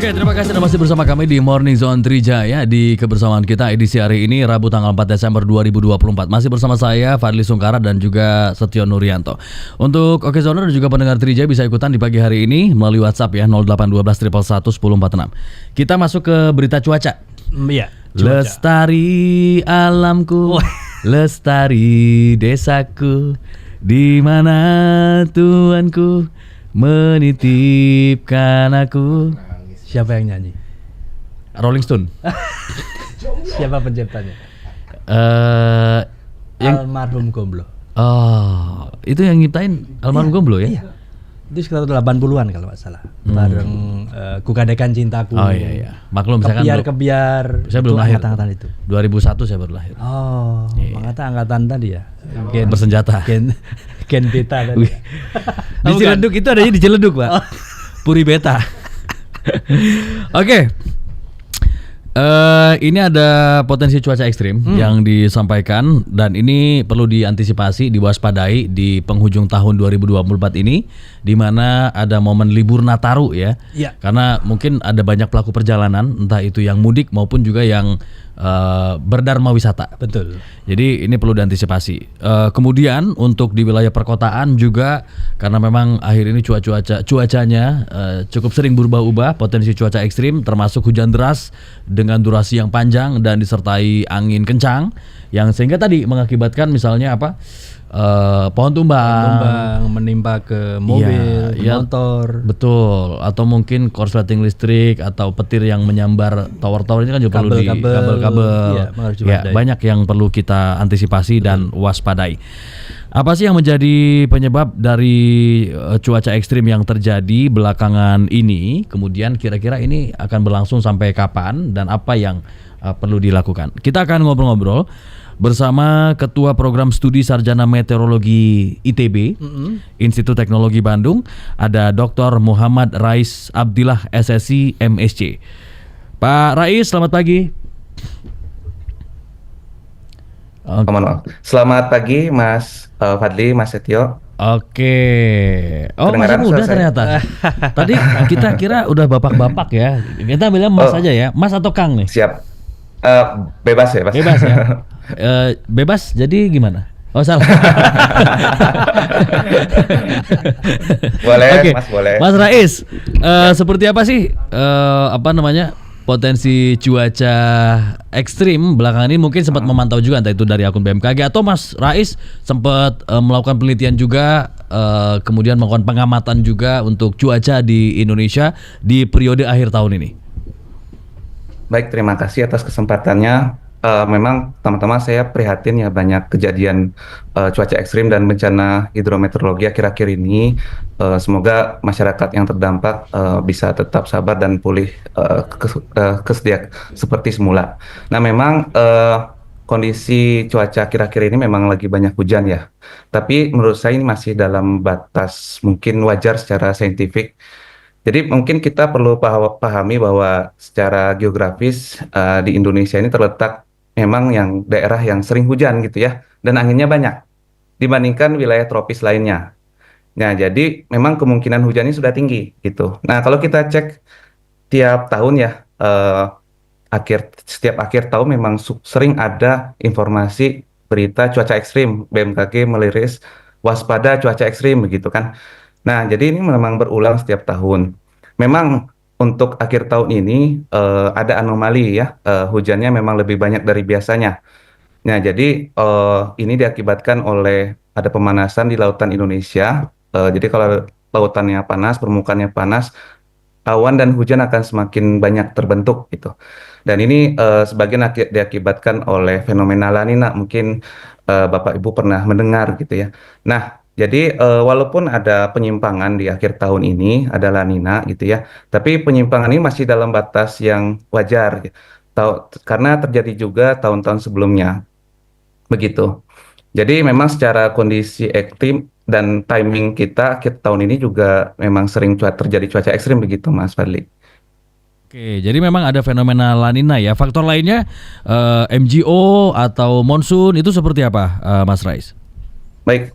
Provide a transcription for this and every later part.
Oke, terima kasih Anda masih bersama kami di Morning Zone Trijaya di kebersamaan kita edisi hari ini Rabu tanggal 4 Desember 2024. Masih bersama saya Fadli Sungkara dan juga Setio Nuryanto. Untuk Oke Zoner dan juga pendengar Trijaya bisa ikutan di pagi hari ini melalui WhatsApp ya 0812 111 1046. Kita masuk ke berita cuaca. Iya. Lestari alamku, lestari desaku, di mana Tuanku menitipkan aku. Siapa yang nyanyi? Rolling Stone. Siapa penciptanya? Almarhum Gomblo. Oh, itu yang nyiptain almarhum Gomblo ya? Iya. Itu sekitar 80-an kalau nggak salah. Bareng Kugadekan Cintaku. Oh iya. Maklum saya kan Kebiar. saya belum lahir. Angkatan itu. 2001 saya baru lahir. Oh, angkatan tadi ya. Bersenjata. Gen beta tadi. Di Ciledug itu adanya di Ciledug, Pak. Puri Beta. Oke. Ini ada potensi cuaca ekstrim yang disampaikan dan ini perlu diantisipasi, diwaspadai di penghujung tahun 2024 ini, di mana ada momen libur Nataru ya. Iya. Karena mungkin ada banyak pelaku perjalanan, entah itu yang mudik maupun juga yang berdharma wisata. Betul. Jadi ini perlu diantisipasi. Kemudian untuk di wilayah perkotaan juga karena memang akhir ini cuacanya cukup sering berubah-ubah, potensi cuaca ekstrim termasuk hujan deras dengan durasi yang panjang dan disertai angin kencang yang sehingga tadi mengakibatkan misalnya pohon tumbang menimpa ke mobil, motor. Betul, atau mungkin korsleting listrik atau petir yang menyambar tower-tower ini kan juga perlu kabel-kabel. Ya, banyak yang perlu kita antisipasi dan waspadai. Apa sih yang menjadi penyebab dari cuaca ekstrim yang terjadi belakangan ini? Kemudian kira-kira ini akan berlangsung sampai kapan dan apa yang perlu dilakukan? Kita akan ngobrol-ngobrol bersama Ketua Program Studi Sarjana Meteorologi ITB, Institut Teknologi Bandung, ada Dr. Muhammad Rais Abdillah SSI MSc. Pak Rais, selamat pagi. Selamat pagi Mas Fadli, Mas Setio. Oke. Oh, masih muda ternyata. Tadi kita kira udah bapak-bapak ya. Kita bilang Mas aja ya. Mas atau Kang nih? Siap. Bebas ya, Mas. Bebas ya. Bebas jadi gimana? Oh salah. Boleh, okay. Mas, boleh. Mas Rais, seperti apa sih potensi cuaca ekstrim belakangan ini? Mungkin sempat memantau juga entah itu dari akun BMKG atau Mas Rais sempat melakukan penelitian juga, kemudian melakukan pengamatan juga untuk cuaca di Indonesia di periode akhir tahun ini. Baik, terima kasih atas kesempatannya. Memang teman-teman saya prihatin ya banyak kejadian cuaca ekstrim dan bencana hidrometeorologi akhir-akhir ini. Semoga masyarakat yang terdampak bisa tetap sabar dan pulih kesedia seperti semula. Nah, memang kondisi cuaca akhir-akhir ini memang lagi banyak hujan ya. Tapi menurut saya ini masih dalam batas mungkin wajar secara saintifik. Jadi mungkin kita perlu pahami bahwa secara geografis di Indonesia ini terletak memang yang daerah yang sering hujan gitu ya, dan anginnya banyak dibandingkan wilayah tropis lainnya. Nah, jadi memang kemungkinan hujannya sudah tinggi gitu. Nah, kalau kita cek tiap tahun ya, setiap akhir tahun memang sering ada informasi berita cuaca ekstrim. BMKG merilis waspada cuaca ekstrim begitu kan. Nah, jadi ini memang berulang setiap tahun. Memang untuk akhir tahun ini ada anomali ya, hujannya memang lebih banyak dari biasanya. Nah, jadi ini diakibatkan oleh ada pemanasan di lautan Indonesia. Jadi kalau lautannya panas, permukaannya panas, awan dan hujan akan semakin banyak terbentuk gitu. Dan ini sebagian diakibatkan oleh fenomena La Nina. Mungkin Bapak Ibu pernah mendengar gitu ya. Nah, jadi walaupun ada penyimpangan di akhir tahun ini, ada La Nina gitu ya, tapi penyimpangan ini masih dalam batas yang wajar, karena terjadi juga tahun-tahun sebelumnya, begitu. Jadi memang secara kondisi ekstrim dan timing kita akhir tahun ini juga memang sering terjadi cuaca ekstrim begitu, Mas Fadli. Oke, jadi memang ada fenomena La Nina ya. Faktor lainnya MGO atau monsun itu seperti apa, Mas Rais? Baik.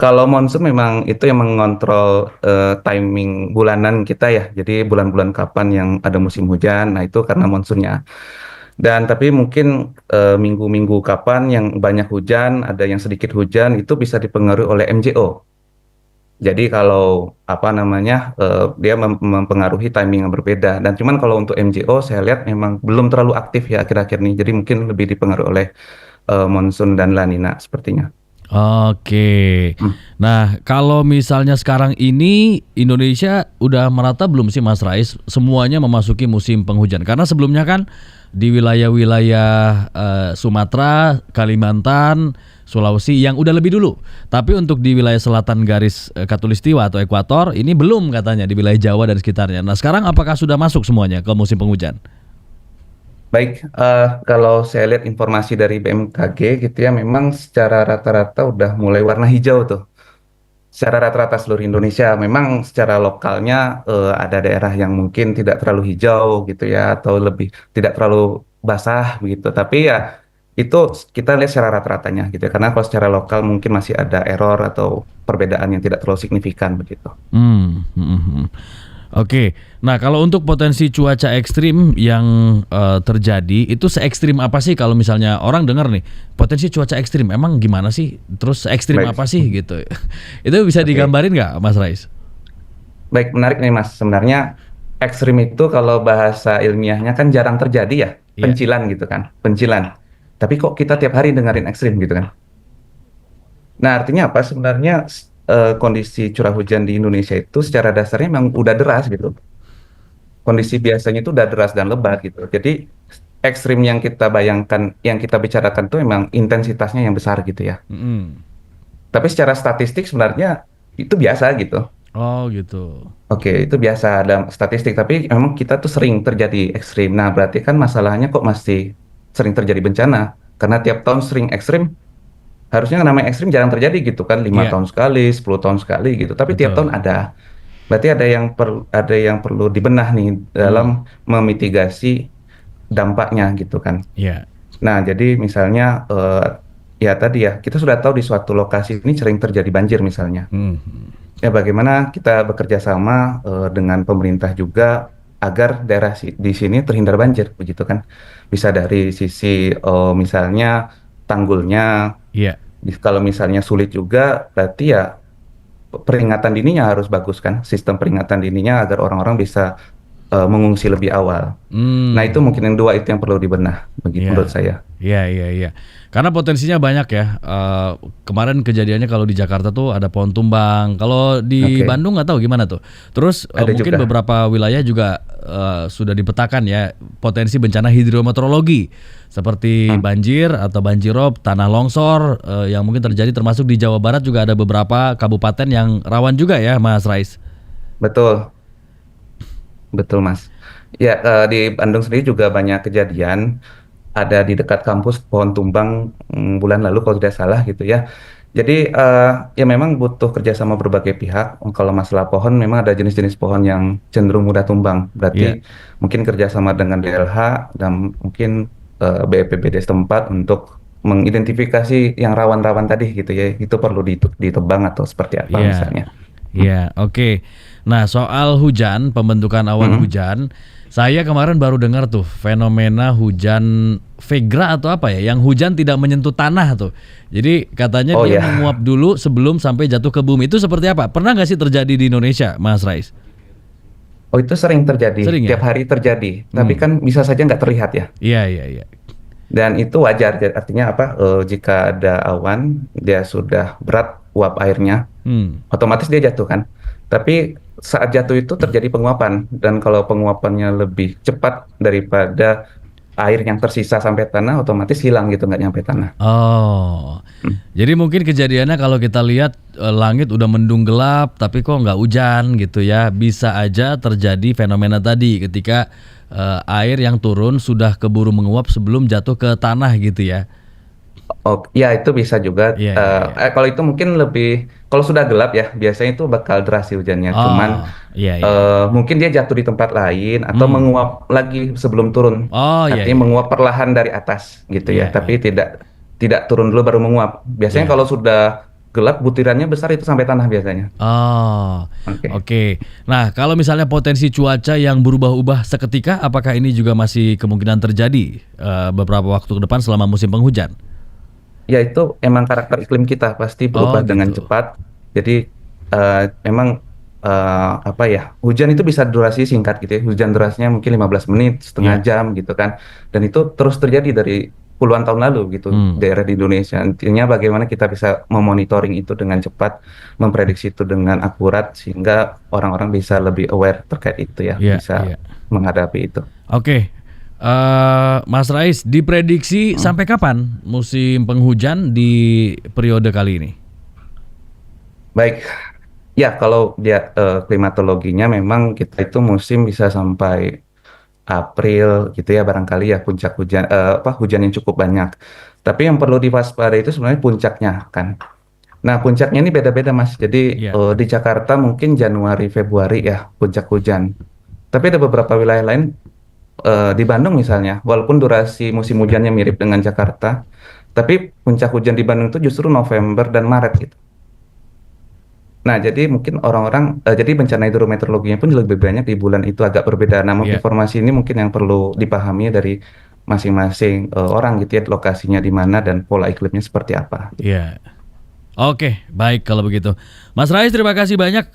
Kalau monsun memang itu yang mengontrol timing bulanan kita ya. Jadi bulan-bulan kapan yang ada musim hujan, nah itu karena monsunnya. Dan tapi mungkin minggu-minggu kapan yang banyak hujan, ada yang sedikit hujan, itu bisa dipengaruhi oleh MJO. Jadi kalau apa namanya dia mempengaruhi timing yang berbeda. Dan cuman kalau untuk MJO saya lihat memang belum terlalu aktif ya akhir-akhir ini. Jadi mungkin lebih dipengaruhi oleh monsun dan La Nina sepertinya. Oke. Nah, kalau misalnya sekarang ini Indonesia udah merata belum sih Mas Rais semuanya memasuki musim penghujan? Karena sebelumnya kan di wilayah-wilayah Sumatera, Kalimantan, Sulawesi yang udah lebih dulu. Tapi untuk di wilayah selatan garis Katulistiwa atau ekuator ini belum katanya di wilayah Jawa dan sekitarnya. Nah, sekarang apakah sudah masuk semuanya ke musim penghujan? Baik, kalau saya lihat informasi dari BMKG gitu ya, memang secara rata-rata udah mulai warna hijau tuh. Secara rata-rata seluruh Indonesia, memang secara lokalnya ada daerah yang mungkin tidak terlalu hijau gitu ya, atau lebih tidak terlalu basah begitu. Tapi ya itu kita lihat secara rata-ratanya gitu ya. Karena kalau secara lokal mungkin masih ada error atau perbedaan yang tidak terlalu signifikan begitu. Oke, nah kalau untuk potensi cuaca ekstrim yang terjadi itu se-ekstrim apa sih kalau misalnya orang dengar nih potensi cuaca ekstrim emang gimana sih? Terus se-ekstrim Baik. apa sih gitu? Itu bisa Oke. digambarin nggak Mas Rais? Baik, menarik nih Mas. Sebenarnya ekstrim itu kalau bahasa ilmiahnya kan jarang terjadi ya, Iya. pencilan gitu kan, pencilan. Tapi kok kita tiap hari dengerin ekstrim gitu kan? Nah, artinya apa? Sebenarnya kondisi curah hujan di Indonesia itu secara dasarnya memang udah deras gitu. Kondisi biasanya itu udah deras dan lebat gitu. Jadi ekstrim yang kita bayangkan, yang kita bicarakan tuh memang intensitasnya yang besar gitu ya. Mm-mm. Tapi secara statistik sebenarnya itu biasa gitu. Oh gitu. Oke, itu biasa dalam statistik, tapi memang kita tuh sering terjadi ekstrim. Nah, berarti kan masalahnya kok masih sering terjadi bencana? Karena tiap tahun sering ekstrim, harusnya yang namanya ekstrim jarang terjadi gitu kan, 5 tahun Iya, sekali, 10 tahun sekali gitu. Tapi tiap tahun betul. ada. Berarti ada yang perlu dibenah nih dalam Hmm. memitigasi dampaknya gitu kan. Iya. Nah, jadi misalnya ya tadi ya, kita sudah tahu di suatu lokasi ini sering terjadi banjir misalnya. Hmm. Ya, bagaimana kita bekerja sama dengan pemerintah juga agar daerah di sini terhindar banjir, begitu kan? Bisa dari sisi misalnya tanggulnya, Iya. kalau misalnya sulit juga, berarti ya peringatan dininya harus bagus kan? Sistem peringatan dininya agar orang-orang bisa mengungsi lebih awal. Nah, itu Hmm. mungkin yang dua itu yang perlu dibenah, begitu menurut Iya, saya. iya. Karena potensinya banyak ya. Kemarin kejadiannya kalau di Jakarta tuh ada pohon tumbang. Kalau di Oke, Bandung nggak tahu gimana tuh. Terus ada mungkin juga. beberapa wilayah juga sudah dipetakan ya potensi bencana hidrometeorologi seperti Hmm, banjir atau banjirop, tanah longsor yang mungkin terjadi termasuk di Jawa Barat juga ada beberapa kabupaten yang rawan juga ya, Mas Rais. betul. Betul, Mas. Ya, di Bandung sendiri juga banyak kejadian. Ada di dekat kampus pohon tumbang bulan lalu kalau tidak salah gitu ya. Jadi ya memang butuh kerjasama berbagai pihak. Kalau masalah pohon memang ada jenis-jenis pohon yang cenderung mudah tumbang. Iya. Berarti mungkin kerjasama dengan DLH dan mungkin BPBD setempat untuk mengidentifikasi yang rawan-rawan tadi gitu ya. Itu perlu ditebang atau seperti apa Iya, misalnya. Hmm. iya, oke. Nah, soal hujan, pembentukan awan Mm-mm. hujan, saya kemarin baru dengar tuh fenomena hujan Vegra atau apa ya, yang hujan tidak menyentuh tanah tuh. Jadi katanya Oh dia ya. menguap dulu sebelum sampai jatuh ke bumi. Itu seperti apa? Pernah nggak sih terjadi di Indonesia, Mas Rais? Oh, itu sering terjadi, Sering tiap ya? hari terjadi, tapi Hmm. kan bisa saja nggak terlihat ya. Iya. Dan itu wajar, artinya apa? Jika ada awan, dia sudah berat uap airnya, Hmm. otomatis dia jatuh kan. Tapi saat jatuh itu terjadi penguapan, dan kalau penguapannya lebih cepat daripada air yang tersisa sampai tanah, otomatis hilang gitu, nggak nyampe tanah. Oh, Hmm. jadi mungkin kejadiannya kalau kita lihat langit udah mendung gelap tapi kok nggak hujan gitu ya. Bisa aja terjadi fenomena tadi ketika air yang turun sudah keburu menguap sebelum jatuh ke tanah gitu ya. Oh, ya itu bisa juga. Iya. Kalau itu mungkin lebih, kalau sudah gelap ya, biasanya itu bakal deras sih hujannya. Cuman Oh, iya. mungkin dia jatuh di tempat lain atau Hmm. menguap lagi sebelum turun. Oh, Artinya menguap iya. perlahan dari atas gitu ya, tapi Iya. tidak tidak turun dulu baru menguap. Biasanya kalau Iya. sudah gelap, butirannya besar itu sampai tanah biasanya. Oh, Oke. oke. Nah, kalau misalnya potensi cuaca yang berubah-ubah seketika, apakah ini juga masih kemungkinan terjadi beberapa waktu ke depan selama musim penghujan? Ya itu emang karakter iklim kita pasti Oh, berubah dengan gitu. cepat. Jadi memang apa ya, hujan itu bisa durasi singkat gitu ya. Hujan derasnya mungkin 15 menit, setengah Ya. jam gitu kan. Dan itu terus terjadi dari puluhan tahun lalu gitu Hmm. daerah di Indonesia. Intinya bagaimana kita bisa memonitoring itu dengan cepat, memprediksi itu dengan akurat sehingga orang-orang bisa lebih aware terkait itu ya, Iya, bisa iya. menghadapi itu. Oke. Mas Rais, diprediksi sampai kapan musim penghujan di periode kali ini? Baik, ya kalau dia klimatologinya memang kita itu musim bisa sampai April gitu ya barangkali ya puncak hujan hujan yang cukup banyak. Tapi yang perlu diwaspadai itu sebenarnya puncaknya kan. Nah, puncaknya ini beda-beda Mas. Jadi Iya. di Jakarta mungkin Januari Februari ya puncak hujan. Tapi ada beberapa wilayah lain di Bandung misalnya, walaupun durasi musim hujannya mirip dengan Jakarta, tapi puncak hujan di Bandung itu justru November dan Maret gitu. Nah, jadi mungkin orang-orang, jadi bencana hidrometeorologinya pun lebih banyak di bulan itu agak berbeda. Nah, Iya. informasi ini mungkin yang perlu dipahami dari masing-masing orang gitu ya, lokasinya di mana dan pola iklimnya seperti apa. Iya. Oke, baik kalau begitu. Mas Rais, terima kasih banyak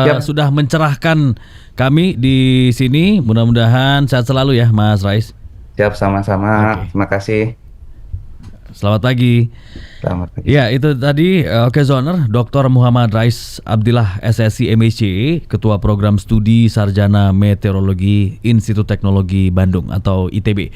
Yap, sudah mencerahkan kami di sini. Mudah-mudahan sehat selalu ya, Mas Rais. siap sama-sama. Oke. Terima kasih. Selamat pagi. Selamat pagi. Ya, itu tadi Zoner, Dr. Muhammad Rais Abdillah SSI MSc, Ketua Program Studi Sarjana Meteorologi Institut Teknologi Bandung atau ITB.